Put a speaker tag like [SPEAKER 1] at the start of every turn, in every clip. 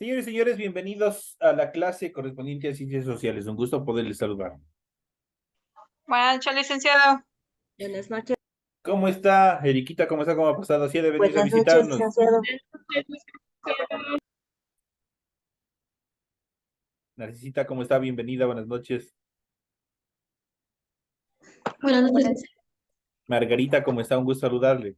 [SPEAKER 1] Señores y señores, bienvenidos a la clase correspondiente a Ciencias Sociales. Un gusto poderles saludar.
[SPEAKER 2] Buenas noches, licenciado.
[SPEAKER 3] Buenas noches.
[SPEAKER 1] ¿Cómo está, Eriquita? ¿Cómo está? ¿Cómo ha pasado? ¿Así de venir a
[SPEAKER 3] Buenas noches,
[SPEAKER 1] visitarnos?
[SPEAKER 3] licenciado.
[SPEAKER 1] Narcisita, ¿cómo está? Bienvenida, buenas noches.
[SPEAKER 3] Buenas noches.
[SPEAKER 1] Margarita, ¿cómo está? Un gusto saludarle.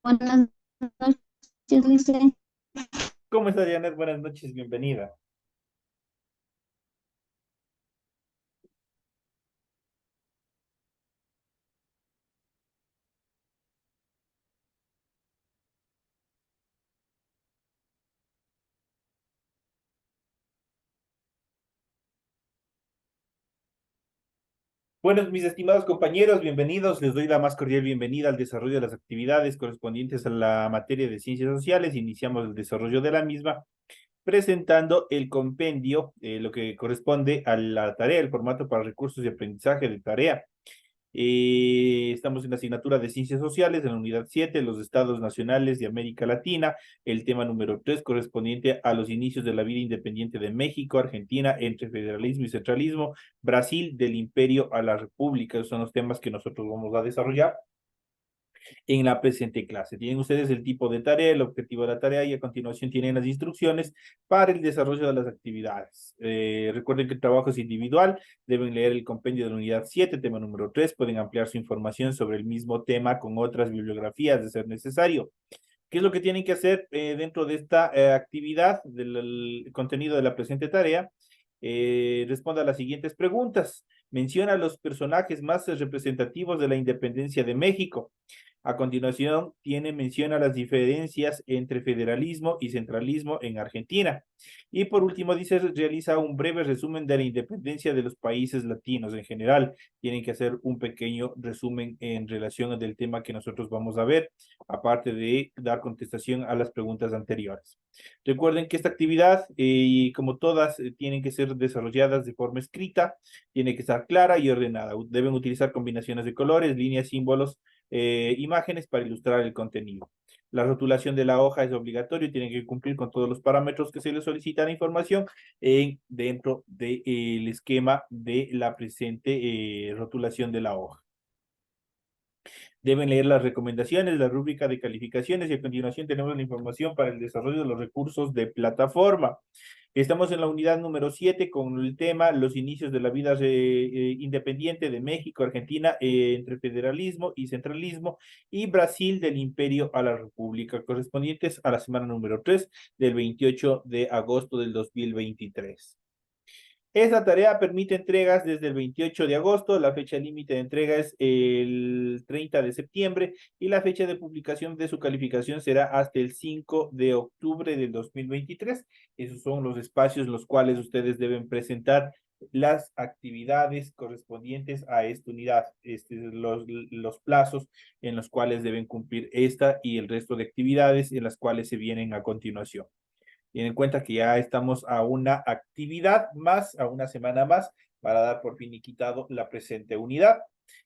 [SPEAKER 3] Buenas noches, licenciado.
[SPEAKER 1] ¿Cómo está, Janet? Buenas noches, bienvenida. Bueno, mis estimados compañeros, bienvenidos. Les doy la más cordial bienvenida al desarrollo de las actividades correspondientes a la materia de Ciencias Sociales. Iniciamos el desarrollo de la misma presentando el compendio, lo que corresponde a la tarea, el formato para recursos de aprendizaje de tarea. Estamos en la asignatura de Ciencias Sociales, en la unidad 7, los estados nacionales de América Latina, el tema número 3 correspondiente a los inicios de la vida independiente de México, Argentina, entre federalismo y centralismo, Brasil, del imperio a la república. Esos son los temas que nosotros vamos a desarrollar en la presente clase. Tienen ustedes el tipo de tarea, el objetivo de la tarea y a continuación tienen las instrucciones para el desarrollo de las actividades. Recuerden que el trabajo es individual, deben leer el compendio de la unidad 7, tema número 3, pueden ampliar su información sobre el mismo tema con otras bibliografías de ser necesario. ¿Qué es lo que tienen que hacer dentro de esta actividad, del contenido de la presente tarea? Responda a las siguientes preguntas. Menciona los personajes más representativos de la independencia de México. A continuación, menciona las diferencias entre federalismo y centralismo en Argentina. Y por último, dice, realiza un breve resumen de la independencia de los países latinos en general. Tienen que hacer un pequeño resumen en relación del tema que nosotros vamos a ver, aparte de dar contestación a las preguntas anteriores. Recuerden que esta actividad, como todas, tienen que ser desarrolladas de forma escrita, tiene que estar clara y ordenada. Deben utilizar combinaciones de colores, líneas, símbolos, imágenes para ilustrar el contenido. La rotulación de la hoja es obligatorio y tienen que cumplir con todos los parámetros que se les solicita la información dentro del esquema de la presente rotulación de la hoja. Deben leer las recomendaciones, la rúbrica de calificaciones y a continuación tenemos la información para el desarrollo de los recursos de plataforma. Estamos en la unidad número 7 con el tema los inicios de la vida independiente de México, Argentina, entre federalismo y centralismo, y Brasil del imperio a la república, correspondientes a la semana número 3 del 28 de agosto del 2023. Esta tarea permite entregas desde el 28 de agosto, la fecha límite de entrega es el 30 de septiembre y la fecha de publicación de su calificación será hasta el 5 de octubre del 2023. Esos son los espacios en los cuales ustedes deben presentar las actividades correspondientes a esta unidad, los plazos en los cuales deben cumplir esta y el resto de actividades en las cuales se vienen a continuación. Tienen en cuenta que ya estamos a una actividad más, a una semana más, para dar por finiquitado la presente unidad.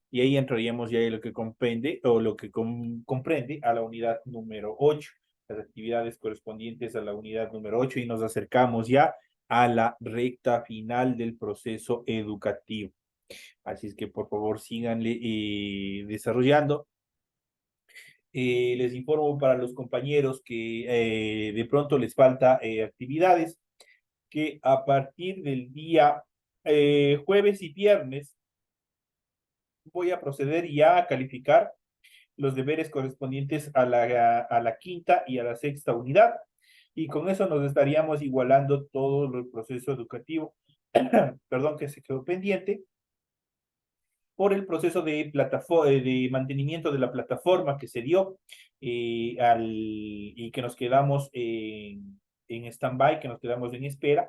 [SPEAKER 1] Y ahí entraríamos ya en lo que comprende, o lo que comprende a la unidad número 8, las actividades correspondientes a la unidad número 8, y nos acercamos ya a la recta final del proceso educativo. Así es que por favor síganle desarrollando. Les informo para los compañeros que de pronto les falta actividades, que a partir del día jueves y viernes voy a proceder ya a calificar los deberes correspondientes a la quinta y a la sexta unidad, y con eso nos estaríamos igualando todo el proceso educativo, perdón, que se quedó pendiente por el proceso de mantenimiento de la plataforma que se dio y que nos quedamos en stand-by, que nos quedamos en espera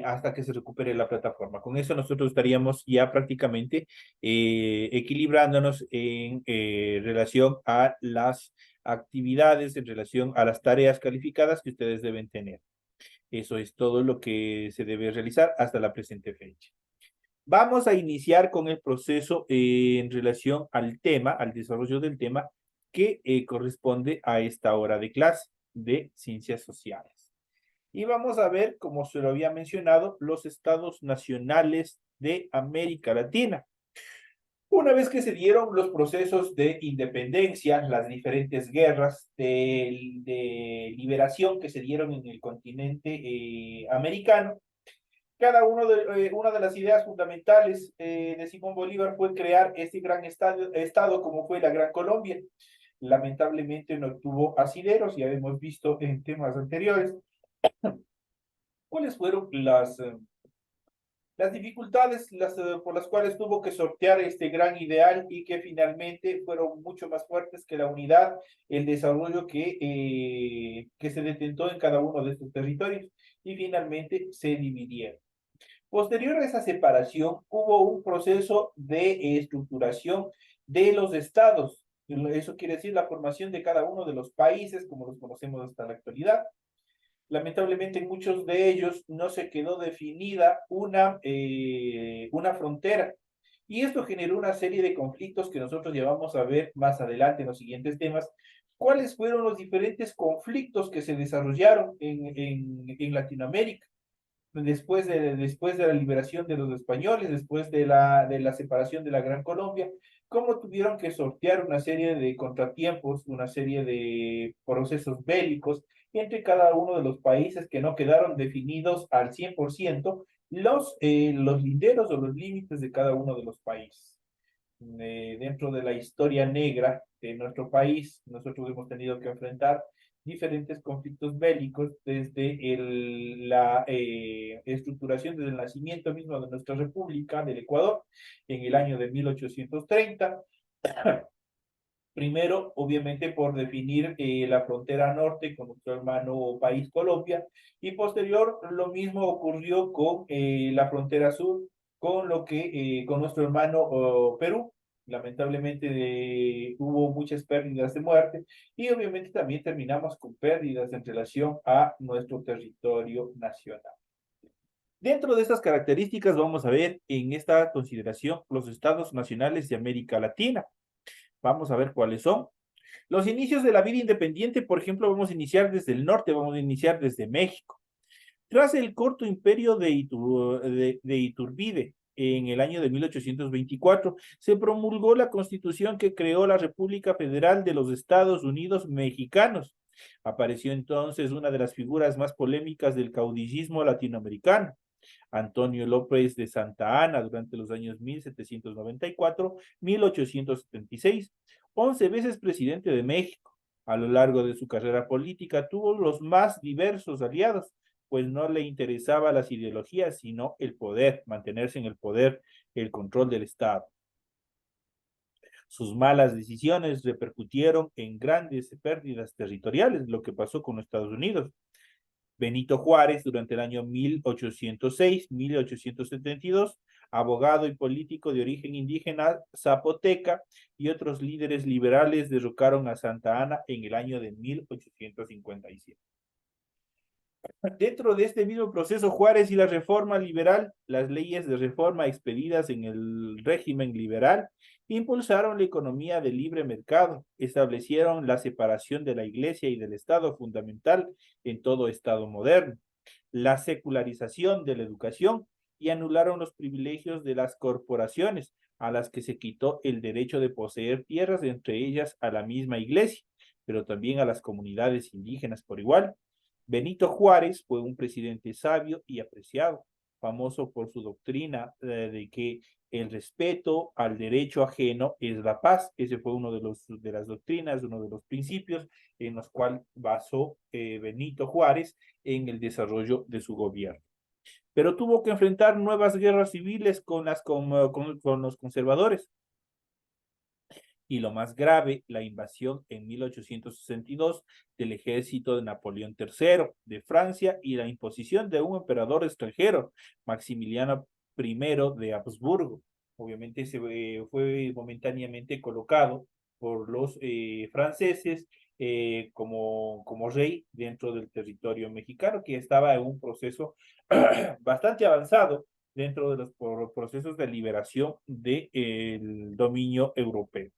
[SPEAKER 1] hasta que se recupere la plataforma. Con eso nosotros estaríamos ya prácticamente equilibrándonos en relación a actividades en relación a las tareas calificadas que ustedes deben tener. Eso es todo lo que se debe realizar hasta la presente fecha. Vamos a iniciar con el proceso en relación al tema, al desarrollo del tema que corresponde a esta hora de clase de ciencias sociales. Y vamos a ver, como se lo había mencionado, los estados nacionales de América Latina. Una vez que se dieron los procesos de independencia, las diferentes guerras de liberación que se dieron en el continente americano, una de las ideas fundamentales de Simón Bolívar fue crear este gran estado como fue la Gran Colombia. Lamentablemente no tuvo asideros, ya hemos visto en temas anteriores cuáles fueron las dificultades por las cuales tuvo que sortear este gran ideal y que finalmente fueron mucho más fuertes que la unidad, el desarrollo que se detentó en cada uno de estos territorios y finalmente se dividieron. Posterior a esa separación, hubo un proceso de estructuración de los estados. Eso quiere decir la formación de cada uno de los países, como los conocemos hasta la actualidad. Lamentablemente en muchos de ellos no se quedó definida una frontera. Y esto generó una serie de conflictos que nosotros ya vamos a ver más adelante en los siguientes temas. ¿Cuáles fueron los diferentes conflictos que se desarrollaron en Latinoamérica? Después de la liberación de los españoles, después de la separación de la Gran Colombia, cómo tuvieron que sortear una serie de contratiempos, una serie de procesos bélicos entre cada uno de los países que no quedaron definidos al 100% los linderos o los límites de cada uno de los países. Dentro de la historia negra de nuestro país, nosotros hemos tenido que enfrentar diferentes conflictos bélicos desde la estructuración, desde el nacimiento mismo de nuestra República del Ecuador en el año de 1830. Primero, obviamente, por definir la frontera norte con nuestro hermano país Colombia, y posterior, lo mismo ocurrió con la frontera sur, con nuestro hermano Perú. Lamentablemente hubo muchas pérdidas de muerte y obviamente también terminamos con pérdidas en relación a nuestro territorio nacional. Dentro de estas características vamos a ver en esta consideración los estados nacionales de América Latina. Vamos a ver cuáles son. Los inicios de la vida independiente, por ejemplo, vamos a iniciar desde el norte, vamos a iniciar desde México. Tras el corto imperio de Iturbide, en el año de 1824, se promulgó la Constitución que creó la República Federal de los Estados Unidos Mexicanos. Apareció entonces una de las figuras más polémicas del caudillismo latinoamericano, Antonio López de Santa Anna, durante los años 1794-1876, 11 veces presidente de México. A lo largo de su carrera política tuvo los más diversos aliados, pues no le interesaba las ideologías, sino el poder, mantenerse en el poder, el control del Estado. Sus malas decisiones repercutieron en grandes pérdidas territoriales, lo que pasó con Estados Unidos. Benito Juárez, durante el año 1806-1872, abogado y político de origen indígena zapoteca, y otros líderes liberales derrocaron a Santa Anna en el año de 1857. Dentro de este mismo proceso, Juárez y la reforma liberal, las leyes de reforma expedidas en el régimen liberal, impulsaron la economía de libre mercado, establecieron la separación de la Iglesia y del Estado fundamental en todo Estado moderno, la secularización de la educación y anularon los privilegios de las corporaciones, a las que se quitó el derecho de poseer tierras, entre ellas a la misma Iglesia, pero también a las comunidades indígenas por igual. Benito Juárez fue un presidente sabio y apreciado, famoso por su doctrina de que el respeto al derecho ajeno es la paz. Ese fue uno de las doctrinas, uno de los principios en los cuales basó Benito Juárez en el desarrollo de su gobierno. Pero tuvo que enfrentar nuevas guerras civiles con los conservadores. Y lo más grave, la invasión en 1862 del ejército de Napoleón III de Francia y la imposición de un emperador extranjero, Maximiliano I de Habsburgo. Obviamente fue momentáneamente colocado por los franceses como rey dentro del territorio mexicano, que estaba en un proceso bastante avanzado dentro de los procesos de liberación del dominio europeo.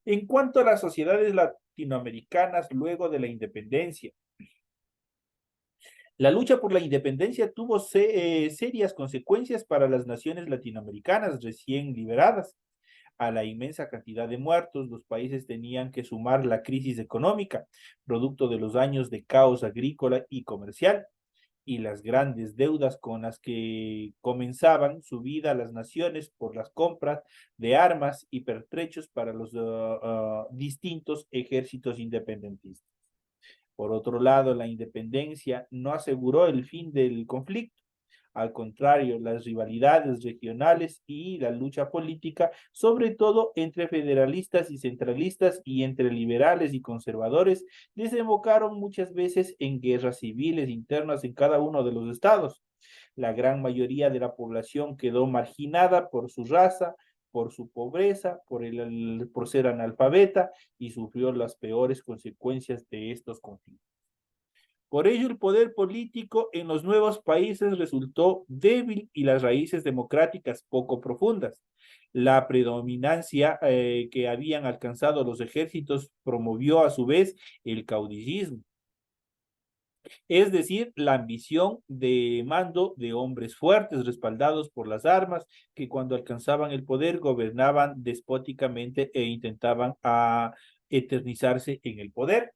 [SPEAKER 1] En cuanto a las sociedades latinoamericanas luego de la independencia, la lucha por la independencia tuvo serias consecuencias para las naciones latinoamericanas recién liberadas. A la inmensa cantidad de muertos, los países tenían que sumar la crisis económica, producto de los años de caos agrícola y comercial, y las grandes deudas con las que comenzaban su vida las naciones por las compras de armas y pertrechos para los distintos ejércitos independentistas. Por otro lado, la independencia no aseguró el fin del conflicto. Al contrario, las rivalidades regionales y la lucha política, sobre todo entre federalistas y centralistas y entre liberales y conservadores, desembocaron muchas veces en guerras civiles internas en cada uno de los estados. La gran mayoría de la población quedó marginada por su raza, por su pobreza, por ser analfabeta y sufrió las peores consecuencias de estos conflictos. Por ello, el poder político en los nuevos países resultó débil y las raíces democráticas poco profundas. La predominancia que habían alcanzado los ejércitos promovió a su vez el caudillismo, es decir, la ambición de mando de hombres fuertes respaldados por las armas que cuando alcanzaban el poder gobernaban despóticamente e intentaban eternizarse en el poder.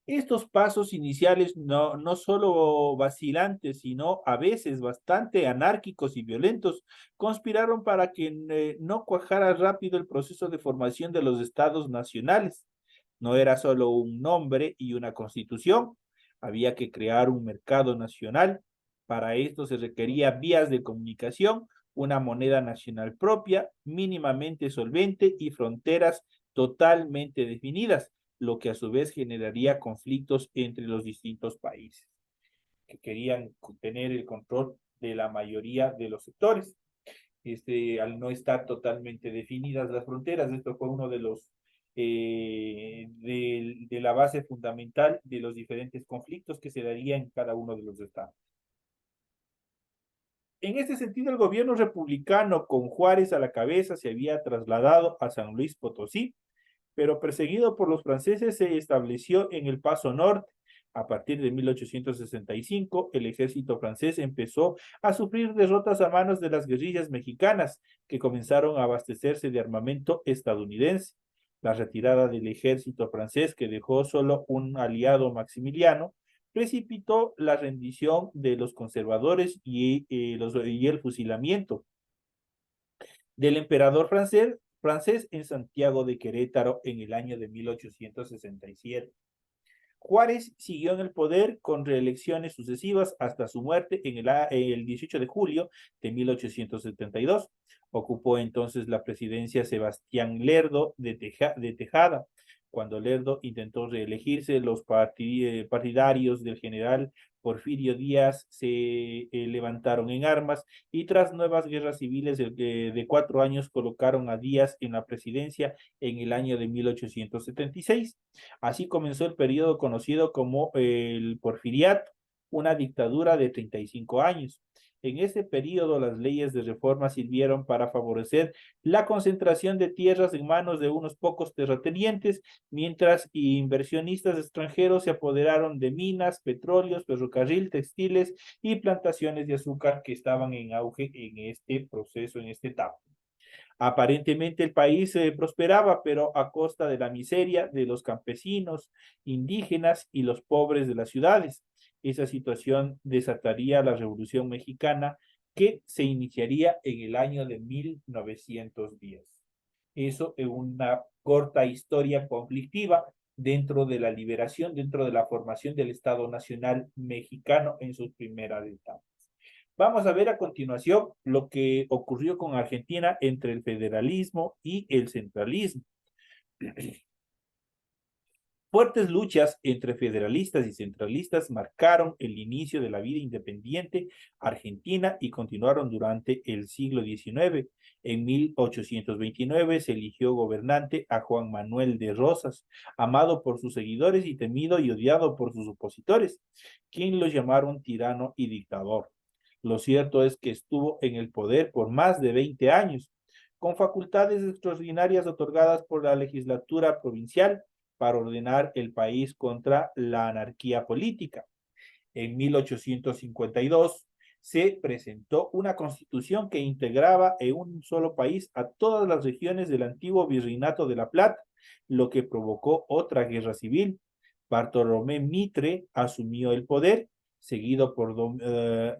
[SPEAKER 1] Estos pasos iniciales no solo vacilantes, sino a veces bastante anárquicos y violentos, conspiraron para que no cuajara rápido el proceso de formación de los estados nacionales. No era solo un nombre y una constitución, había que crear un mercado nacional. Para esto se requería vías de comunicación, una moneda nacional propia, mínimamente solvente y fronteras totalmente definidas, lo que a su vez generaría conflictos entre los distintos países que querían tener el control de la mayoría de los sectores. Al no estar totalmente definidas las fronteras, esto fue uno de los de la base fundamental de los diferentes conflictos que se darían en cada uno de los estados. En este sentido, el gobierno republicano, con Juárez a la cabeza, se había trasladado a San Luis Potosí, pero perseguido por los franceses se estableció en el Paso Norte. A partir de 1865, el ejército francés empezó a sufrir derrotas a manos de las guerrillas mexicanas, que comenzaron a abastecerse de armamento estadounidense. La retirada del ejército francés, que dejó solo un aliado Maximiliano, precipitó la rendición de los conservadores y el fusilamiento del emperador francés en Santiago de Querétaro en el año de 1867. Juárez siguió en el poder con reelecciones sucesivas hasta su muerte en el 18 de julio de 1872. Ocupó entonces la presidencia Sebastián Lerdo de Tejada. Cuando Lerdo intentó reelegirse, los partidarios del general Porfirio Díaz se levantaron en armas y tras nuevas guerras civiles de 4 años colocaron a Díaz en la presidencia en el año de 1876. Así comenzó el periodo conocido como el Porfiriato, una dictadura de 35 años. En este periodo, las leyes de reforma sirvieron para favorecer la concentración de tierras en manos de unos pocos terratenientes, mientras inversionistas extranjeros se apoderaron de minas, petróleos, ferrocarril, textiles y plantaciones de azúcar que estaban en auge en este proceso, en esta etapa. Aparentemente el país prosperaba, pero a costa de la miseria de los campesinos, indígenas y los pobres de las ciudades. Esa situación desataría la Revolución Mexicana que se iniciaría en el año de 1910. Eso es una corta historia conflictiva dentro de la liberación, dentro de la formación del Estado Nacional Mexicano en sus primeras etapas. Vamos a ver a continuación lo que ocurrió con Argentina entre el federalismo y el centralismo. Fuertes luchas entre federalistas y centralistas marcaron el inicio de la vida independiente argentina y continuaron durante el siglo XIX. En 1829 se eligió gobernante a Juan Manuel de Rosas, amado por sus seguidores y temido y odiado por sus opositores, quien lo llamaron tirano y dictador. Lo cierto es que estuvo en el poder por más de 20 años, con facultades extraordinarias otorgadas por la legislatura provincial para ordenar el país contra la anarquía política. En 1852 se presentó una constitución que integraba en un solo país a todas las regiones del antiguo Virreinato de La Plata, lo que provocó otra guerra civil. Bartolomé Mitre asumió el poder, seguido por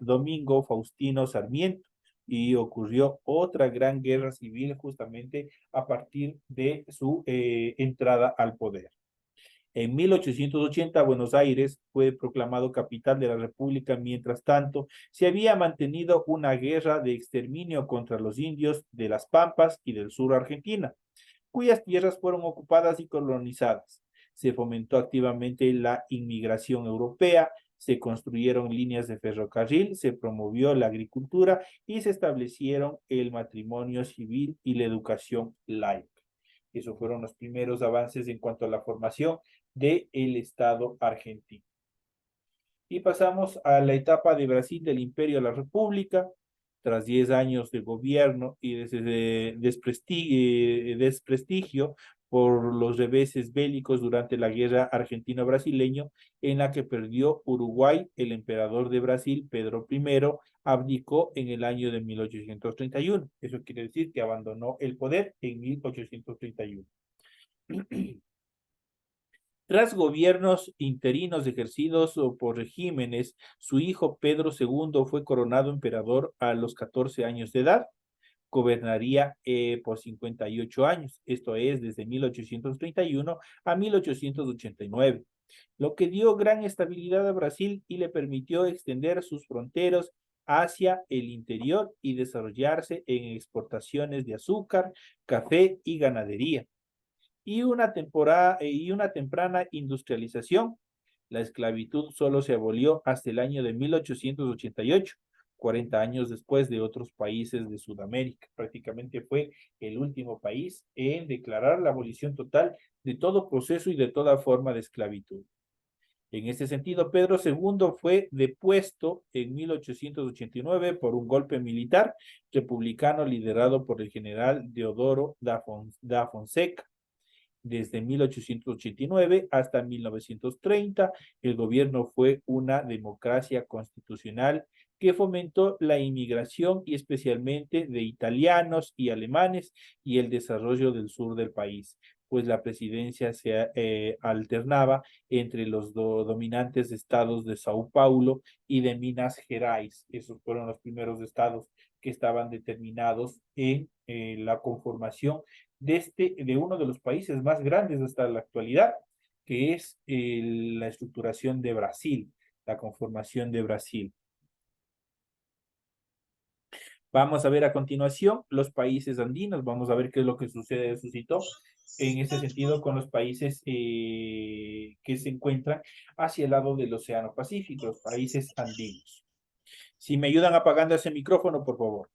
[SPEAKER 1] Domingo Faustino Sarmiento, y ocurrió otra gran guerra civil justamente a partir de su entrada al poder. En 1880, Buenos Aires fue proclamado capital de la República. Mientras tanto, se había mantenido una guerra de exterminio contra los indios de las Pampas y del sur Argentina, cuyas tierras fueron ocupadas y colonizadas. Se fomentó activamente la inmigración europea, se construyeron líneas de ferrocarril, se promovió la agricultura y se establecieron el matrimonio civil y la educación laica. Esos fueron los primeros avances en cuanto a la formación del Estado argentino. Y pasamos a la etapa de Brasil del Imperio a la República. Tras 10 años de gobierno y de desprestigio por los reveses bélicos durante la guerra argentino-brasileño, en la que perdió Uruguay, el emperador de Brasil, Pedro I, abdicó en el año de 1831. Eso quiere decir que abandonó el poder en 1831. Tras gobiernos interinos ejercidos por regímenes, su hijo Pedro II fue coronado emperador a los 14 años de edad. Gobernaría por 58 años, esto es, desde 1831 a 1889, lo que dio gran estabilidad a Brasil y le permitió extender sus fronteras hacia el interior y desarrollarse en exportaciones de azúcar, café y ganadería y una temprana industrialización. La esclavitud solo se abolió hasta el año de 1888, 40 años después de otros países de Sudamérica. Prácticamente fue el último país en declarar la abolición total de todo proceso y de toda forma de esclavitud. En ese sentido, Pedro II fue depuesto en 1889 por un golpe militar republicano liderado por el general Deodoro da Fonseca. Desde 1889 hasta 1930, el gobierno fue una democracia constitucional que fomentó la inmigración y especialmente de italianos y alemanes y el desarrollo del sur del país, pues la presidencia se alternaba entre los dominantes estados de Sao Paulo y de Minas Gerais. Esos fueron los primeros estados que estaban determinados en la conformación de uno de los países más grandes hasta la actualidad, que es la estructuración de Brasil, la conformación de Brasil. Vamos a ver a continuación los países andinos, vamos a ver qué es lo que suscitó en ese sentido con los países que se encuentran hacia el lado del Océano Pacífico, los países andinos. Si me ayudan apagando ese micrófono, por favor.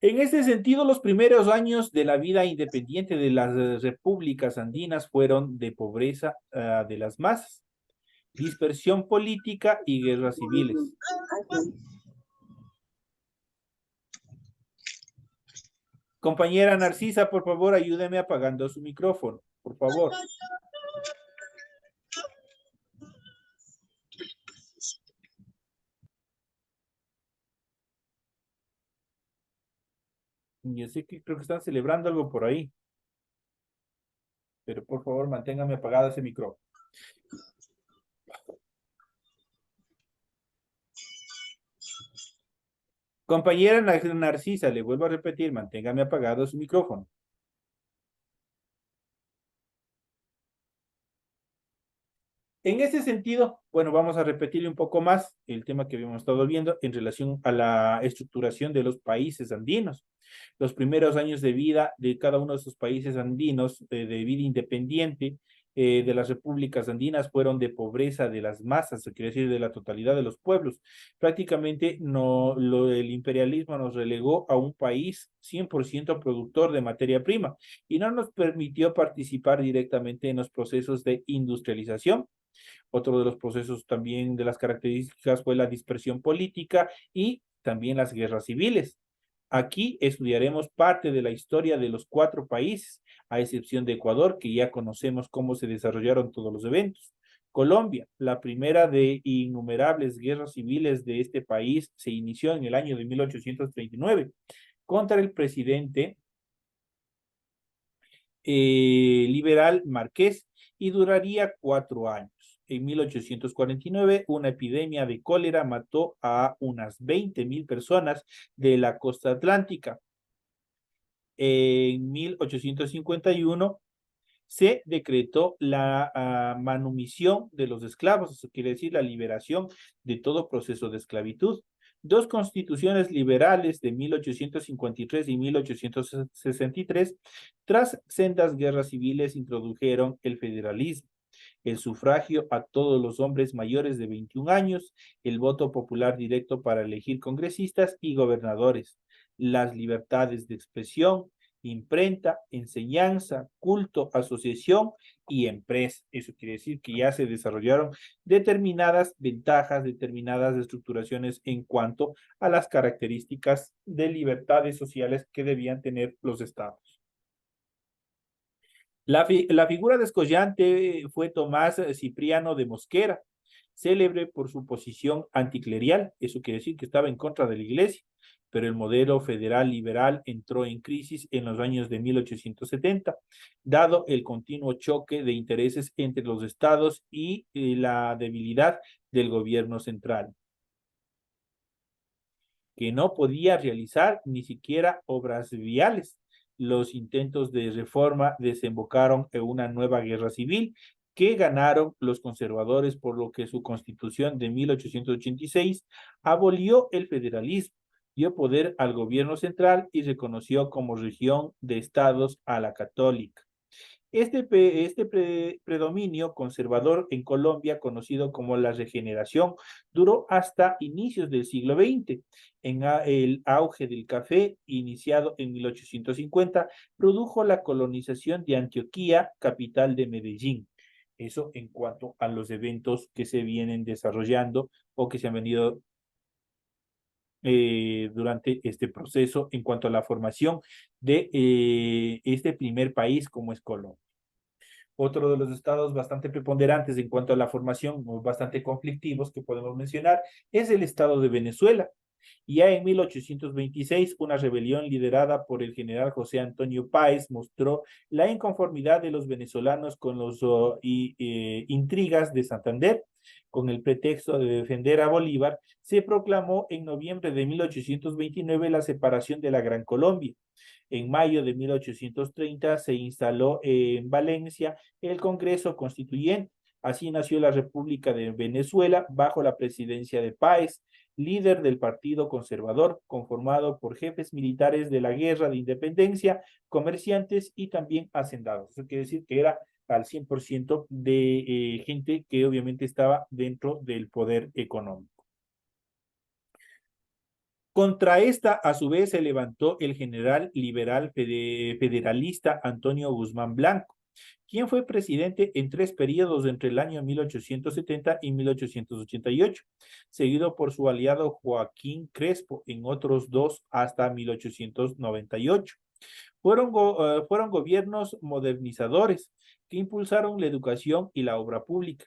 [SPEAKER 1] En este sentido, los primeros años de la vida independiente de las repúblicas andinas fueron de pobreza de las masas, dispersión política y guerras civiles. Compañera Narcisa, por favor, ayúdeme apagando su micrófono, por favor. Yo sé que creo que están celebrando algo por ahí, pero por favor, manténgame apagado ese micrófono. Compañera Narcisa, le vuelvo a repetir, manténgame apagado su micrófono. En ese sentido, bueno, vamos a repetir un poco más el tema que habíamos estado viendo en relación a la estructuración de los países andinos. Los primeros años de vida de cada uno de esos países andinos, de vida independiente, de las repúblicas andinas, fueron de pobreza de las masas, se quiere decir de la totalidad de los pueblos. Prácticamente el imperialismo nos relegó a un país 100% productor de materia prima y no nos permitió participar directamente en los procesos de industrialización. Otro de los procesos también de las características fue la dispersión política y también las guerras civiles. Aquí estudiaremos parte de la historia de los 4 países, a excepción de Ecuador, que ya conocemos cómo se desarrollaron todos los eventos. Colombia, la primera de innumerables guerras civiles de este país, se inició en el año de 1839 contra el presidente liberal Marqués y duraría 4 años. En 1849, una epidemia de cólera mató a unas 20.000 personas de la costa atlántica. En 1851 se decretó la manumisión de los esclavos, eso quiere decir la liberación de todo proceso de esclavitud. 2 constituciones liberales de 1853 y 1863, tras sendas guerras civiles, introdujeron el federalismo, el sufragio a todos los hombres mayores de 21 años, el voto popular directo para elegir congresistas y gobernadores, las libertades de expresión, imprenta, enseñanza, culto, asociación y empresa. Eso quiere decir que ya se desarrollaron determinadas ventajas, determinadas estructuraciones en cuanto a las características de libertades sociales que debían tener los estados. La figura descollante fue Tomás Cipriano de Mosquera, célebre por su posición anticlerial, eso quiere decir que estaba en contra de la iglesia, pero el modelo federal liberal entró en crisis en los años de 1870, dado el continuo choque de intereses entre los estados y la debilidad del gobierno central, que no podía realizar ni siquiera obras viales. Los intentos de reforma desembocaron en una nueva guerra civil que ganaron los conservadores, por lo que su constitución de 1886 abolió el federalismo, dio poder al gobierno central y reconoció como región de estados a la católica. Este predominio conservador en Colombia, conocido como la regeneración, duró hasta inicios del siglo XX. En el auge del café, iniciado en 1850, produjo la colonización de Antioquía, capital de Medellín. Eso en cuanto a los eventos que se vienen desarrollando o que se han venido durante este proceso en cuanto a la formación de este primer país como es Colombia. Otro de los estados bastante preponderantes en cuanto a la formación, bastante conflictivos que podemos mencionar, es el estado de Venezuela. Ya en 1826, una rebelión liderada por el general José Antonio Páez mostró la inconformidad de los venezolanos con las intrigas de Santander. Con el pretexto de defender a Bolívar, se proclamó en noviembre de 1829 la separación de la Gran Colombia. En mayo de 1830 se instaló en Valencia el Congreso Constituyente. Así nació la República de Venezuela bajo la presidencia de Páez, líder del Partido Conservador, conformado por jefes militares de la Guerra de Independencia, comerciantes y también hacendados. Eso quiere decir que era al 100% de gente que obviamente estaba dentro del poder económico. Contra esta, a su vez, se levantó el general liberal federalista Antonio Guzmán Blanco, quien fue presidente en 3 periodos entre el año 1870 y 1888, seguido por su aliado Joaquín Crespo en otros 2 hasta 1898. Fueron gobiernos modernizadores que impulsaron la educación y la obra pública,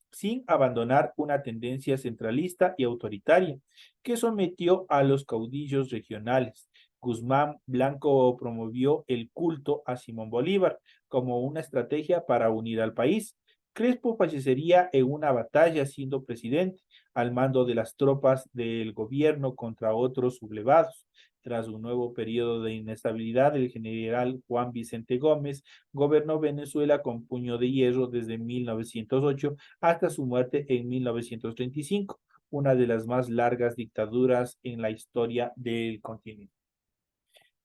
[SPEAKER 1] sin abandonar una tendencia centralista y autoritaria que sometió a los caudillos regionales. Guzmán Blanco promovió el culto a Simón Bolívar como una estrategia para unir al país. Crespo fallecería en una batalla siendo presidente, al mando de las tropas del gobierno contra otros sublevados. Tras un nuevo periodo de inestabilidad, el general Juan Vicente Gómez gobernó Venezuela con puño de hierro desde 1908 hasta su muerte en 1935, una de las más largas dictaduras en la historia del continente.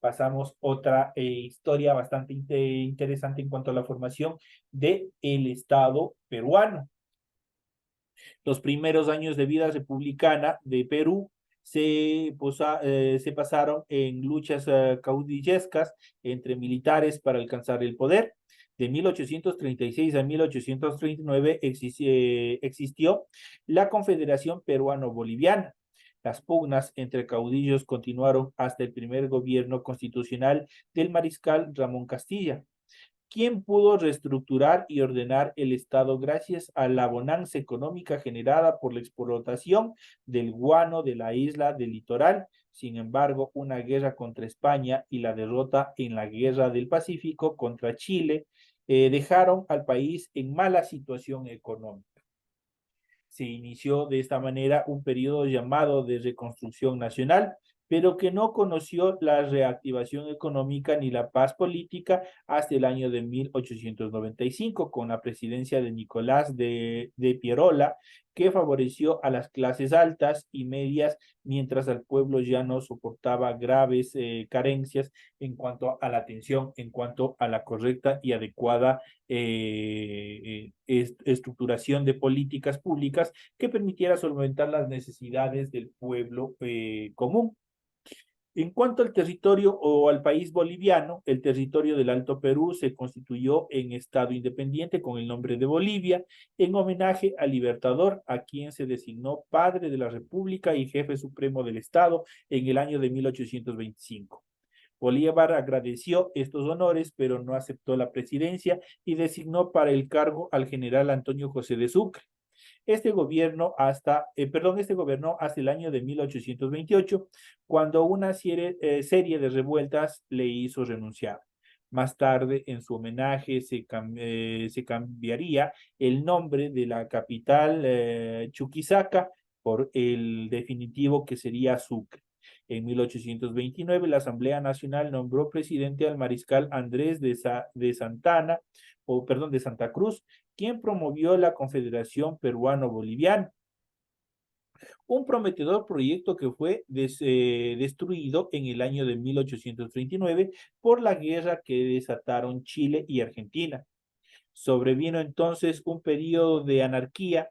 [SPEAKER 1] Pasamos otra historia bastante interesante en cuanto a la formación del Estado peruano. Los primeros años de vida republicana de Perú se pasaron en luchas caudillescas entre militares para alcanzar el poder. De 1836 a 1839 existió la Confederación Peruano-Boliviana. Las pugnas entre caudillos continuaron hasta el primer gobierno constitucional del mariscal Ramón Castilla, quien pudo reestructurar y ordenar el Estado gracias a la bonanza económica generada por la explotación del guano de la isla del litoral. Sin embargo, una guerra contra España y la derrota en la Guerra del Pacífico contra Chile dejaron al país en mala situación económica. Se inició de esta manera un periodo llamado de reconstrucción nacional, pero que no conoció la reactivación económica ni la paz política hasta el año de 1895, con la presidencia de Nicolás de Pierola, que favoreció a las clases altas y medias, mientras al pueblo ya no soportaba graves carencias en cuanto a la atención, en cuanto a la correcta y adecuada estructuración de políticas públicas que permitiera solventar las necesidades del pueblo común. En cuanto al territorio o al país boliviano, el territorio del Alto Perú se constituyó en Estado independiente con el nombre de Bolivia, en homenaje al Libertador, a quien se designó padre de la República y jefe supremo del Estado en el año de 1825. Bolívar agradeció estos honores, pero no aceptó la presidencia y designó para el cargo al general Antonio José de Sucre. Este gobernó hasta el año de 1828, cuando una serie de revueltas le hizo renunciar. Más tarde, en su homenaje, se cambiaría el nombre de la capital Chuquisaca por el definitivo que sería Sucre. En 1829, la Asamblea Nacional nombró presidente al mariscal Andrés de Santa Cruz, quien promovió la Confederación Peruano-Boliviana, un prometedor proyecto que fue destruido en el año de 1839 por la guerra que desataron Chile y Argentina. Sobrevino entonces un periodo de anarquía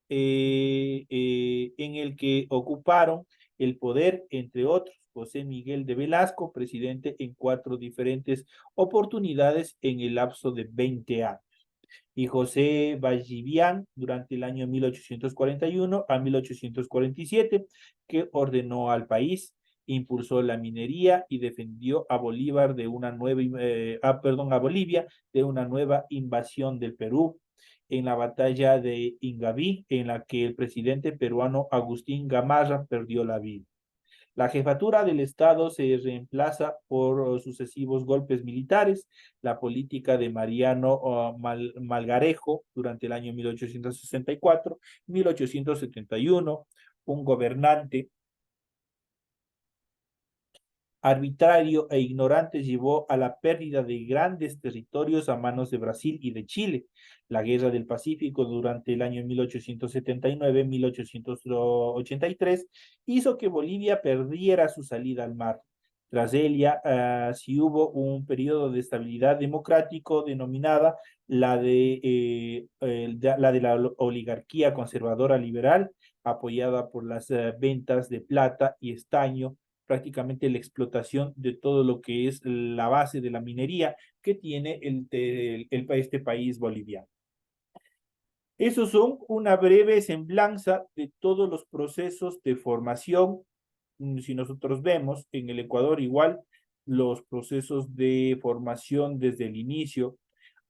[SPEAKER 1] en el que ocuparon el poder, entre otros, José Miguel de Velasco, presidente en 4 diferentes oportunidades en el lapso de 20 años, y José Vallivian durante el año 1841 a 1847, que ordenó al país, impulsó la minería y defendió a Bolívar de una nueva, a Bolivia de una nueva invasión del Perú en la batalla de Ingaví, en la que el presidente peruano Agustín Gamarra perdió la vida. La jefatura del Estado se reemplaza por sucesivos golpes militares. La política de Mariano Malgarejo durante el año 1864, 1871, un gobernante arbitrario e ignorante llevó a la pérdida de grandes territorios a manos de Brasil y de Chile. La Guerra del Pacífico durante el año 1879-1883 hizo que Bolivia perdiera su salida al mar. Tras ella, sí hubo un periodo de estabilidad democrático denominada la de la oligarquía conservadora liberal, apoyada por las ventas de plata y estaño, prácticamente la explotación de todo lo que es la base de la minería que tiene este país boliviano. Esos son una breve semblanza de todos los procesos de formación. Si nosotros vemos en el Ecuador igual los procesos de formación desde el inicio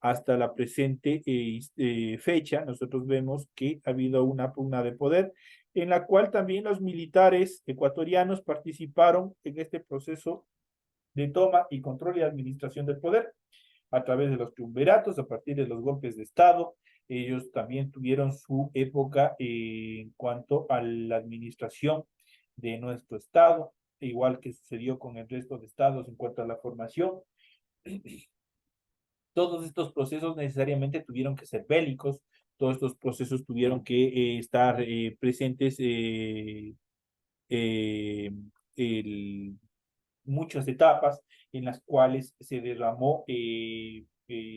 [SPEAKER 1] hasta la presente fecha, nosotros vemos que ha habido una pugna de poder en la cual también los militares ecuatorianos participaron en este proceso de toma y control y administración del poder a través de los triunviratos, a partir de los golpes de Estado, Ellos también tuvieron su época en cuanto a la administración de nuestro estado, igual que sucedió con el resto de estados en cuanto a la formación. Todos estos procesos necesariamente tuvieron que ser bélicos, todos estos procesos tuvieron que estar presentes eh, el, muchas etapas en las cuales se derramó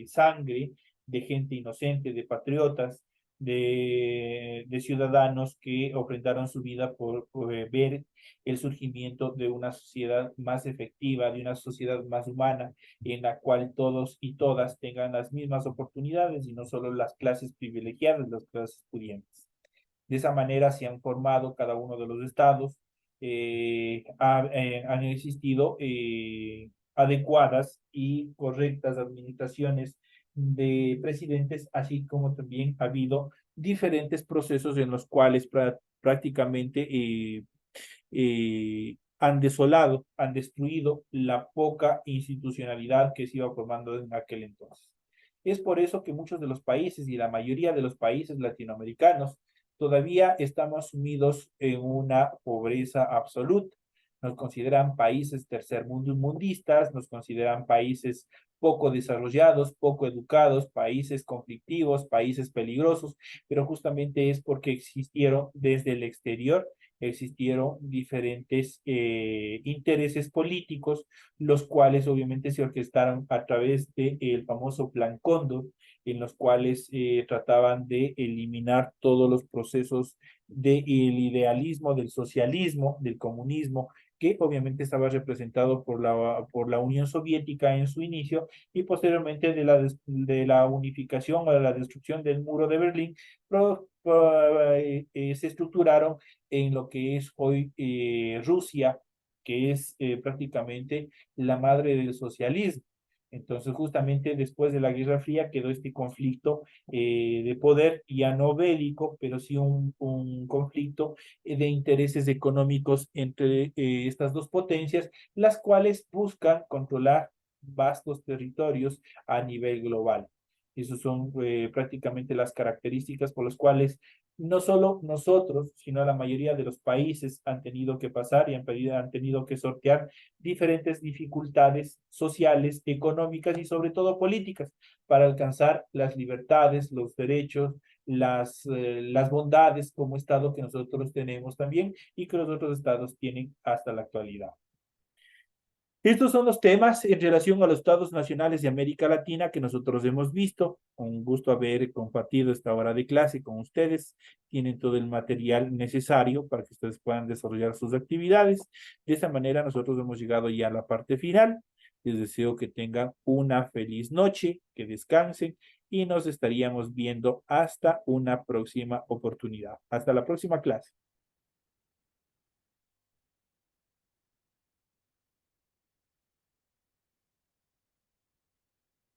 [SPEAKER 1] sangre de gente inocente, de patriotas, de ciudadanos que ofrendaron su vida por ver el surgimiento de una sociedad más efectiva, de una sociedad más humana, en la cual todos y todas tengan las mismas oportunidades y no solo las clases privilegiadas, las clases pudientes. De esa manera se han formado cada uno de los estados, han existido adecuadas y correctas administraciones de presidentes, así como también ha habido diferentes procesos en los cuales prácticamente han desolado, han destruido la poca institucionalidad que se iba formando en aquel entonces. Es por eso que muchos de los países y la mayoría de los países latinoamericanos todavía estamos sumidos en una pobreza absoluta. Nos consideran países tercermundistas, nos consideran países poco desarrollados, poco educados, países conflictivos, países peligrosos, pero justamente es porque existieron desde el exterior, existieron diferentes intereses políticos, los cuales obviamente se orquestaron a través del famoso Plan Cóndor, en los cuales trataban de eliminar todos los procesos del idealismo, del socialismo, del comunismo, que obviamente estaba representado por la Unión Soviética en su inicio y posteriormente de la unificación o de la destrucción del muro de Berlín, se estructuraron en lo que es hoy Rusia, que es prácticamente la madre del socialismo. Entonces, justamente después de la Guerra Fría quedó este conflicto de poder, ya no bélico, pero sí un conflicto de intereses económicos entre estas dos potencias, las cuales buscan controlar vastos territorios a nivel global. Esas son prácticamente las características por las cuales no solo nosotros, sino la mayoría de los países han tenido que pasar y han tenido que sortear diferentes dificultades sociales, económicas y sobre todo políticas para alcanzar las libertades, los derechos, las bondades como Estado que nosotros tenemos también y que los otros estados tienen hasta la actualidad. Estos son los temas en relación a los estados nacionales de América Latina que nosotros hemos visto. Un gusto haber compartido esta hora de clase con ustedes. Tienen todo el material necesario para que ustedes puedan desarrollar sus actividades. De esta manera nosotros hemos llegado ya a la parte final. Les deseo que tengan una feliz noche, que descansen y nos estaríamos viendo hasta una próxima oportunidad. Hasta la próxima clase.